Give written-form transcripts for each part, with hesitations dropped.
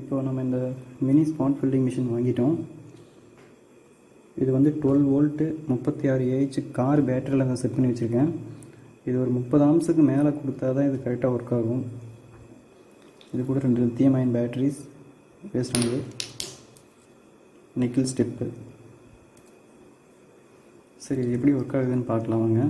இப்போ நம்ம இந்த மினி ஸ்பாட் வெல்டிங் மிஷின் வாங்கிட்டோம். இது வந்து 12 வோல்ட்டு 36 ஏஹெச் கார் பேட்டரியில் நான் செட் பண்ணி வச்சுருக்கேன். இது ஒரு 30 ஆம்ஸுக்கு மேலே கொடுத்தா தான் இது கரெக்டாக ஒர்க் ஆகும். இது கூட 2 லித்தியம் அயன் பேட்டரிஸ் வேஸ்ட் ஆனது, நிக்கில் ஸ்டெப்பு. சரி, இது எப்படி ஒர்க் ஆகுதுன்னு பார்க்கலாம் வாங்க.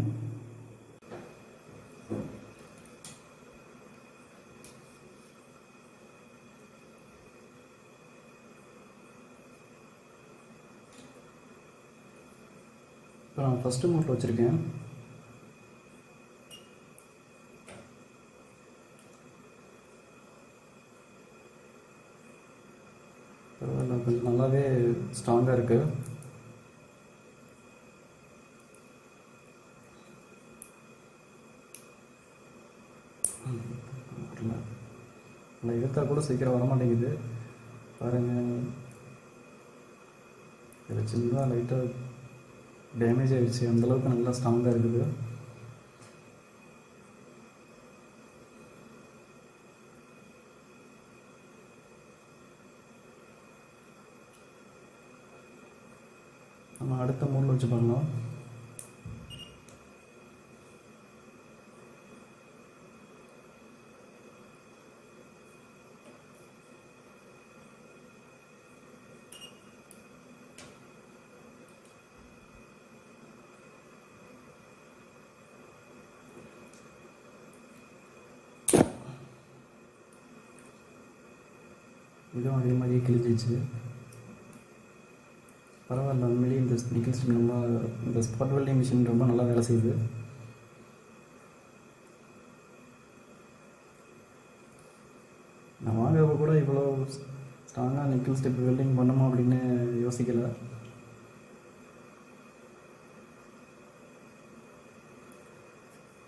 இப்போ நான் ஃபஸ்ட்டு மோட்டில் வச்சுருக்கேன். கொஞ்சம் நல்லாவே ஸ்ட்ராங்காக இருக்குது. நல்லா இழுத்தா கூட சீக்கிரம் வர மாட்டேங்குது பாருங்கள். இதில் சின்னதாக லைட்டாக டேமேஜ் ஆகிடுச்சு, அந்தளவுக்கு நல்லா ஸ்ட்ராங்காக இருக்குது. நம்ம அடுத்த மோடில் வச்சு பண்ணலாம். இதுவும் அதே மாதிரியே கிழிச்சிச்சு. பரவாயில்ல, உண்மையிலேயே இந்த நிக்கில் ஸ்டெப் ரொம்ப, இந்த ஸ்பாட் வெல்டிங் மிஷின் ரொம்ப நல்லா வேலை செய்யுது. நான் வாங்குறப்ப கூட இவ்வளோ ஸ்ட்ராங்காக நிக்கில் ஸ்டெப் வெல்டிங் பண்ணுமா அப்படின்னு யோசிக்கலை.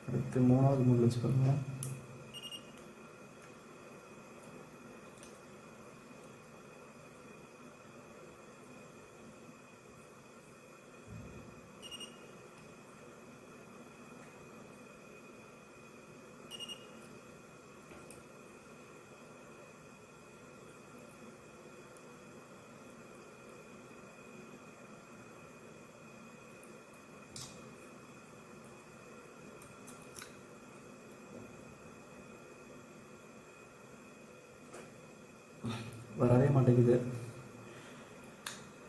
அடுத்து 3வது மோடில் வச்சு பாருங்கள். வரவே மாட்டேங்குது,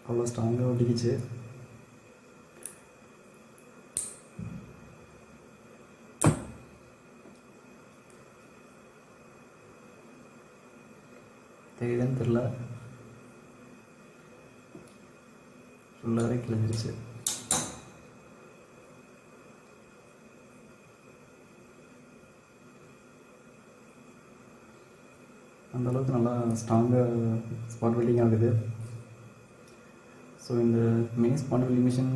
அவ்வளோ ஸ்ட்ராங்காக ஒட்டிக்கிச்சு. தெரியுதுன்னு தெரில, ஃபுல்லாகவே கிழிஞ்சிருச்சு. அந்தளவுக்கு நல்லா ஸ்ட்ராங்காக ஸ்பாட் வெல்டிங் ஆகுது. ஸோ இந்த மினி ஸ்பாட் வெல்டிங் மிஷின்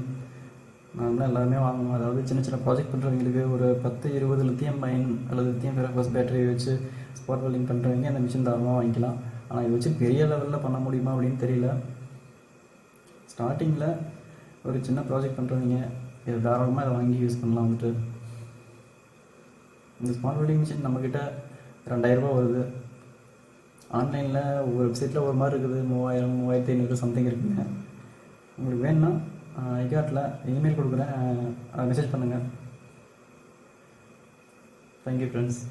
நான் தான் எல்லாருமே வாங்கணும். அதாவது சின்ன சின்ன ப்ராஜெக்ட் பண்ணுறவங்களுக்கு ஒரு 10-20 லித்தியம் அயன் அல்லது லித்தியம் ஃபெரோஃபாஸ் பேட்டரி வச்சு ஸ்பாட் வெல்டிங் பண்ணுறவங்க அந்த மிஷின் தாராளமாக வாங்கிக்கலாம். ஆனால் இதை வச்சு பெரிய லெவலில் பண்ண முடியுமா அப்படின்னு தெரியல. ஸ்டார்டிங்கில் ஒரு சின்ன ப்ராஜெக்ட் பண்ணுறவங்க இதை தாராளமாக இதை வாங்கி யூஸ் பண்ணலாம். வந்துட்டு இந்த ஸ்பாட் வெல்டிங் மிஷின் நம்மக்கிட்ட 2000 ரூபா வருது. ஆன்லைனில் ஒரு வெப்சைட்டில் ஒரு மாதிரி இருக்குது, 3000 3500 சம்திங் இருக்குங்க. உங்களுக்கு வேணும்னா ஐகார்ட்டில் இமெயில் கொடுக்குறேன், மெசேஜ் பண்ணுங்கள். Thank you friends.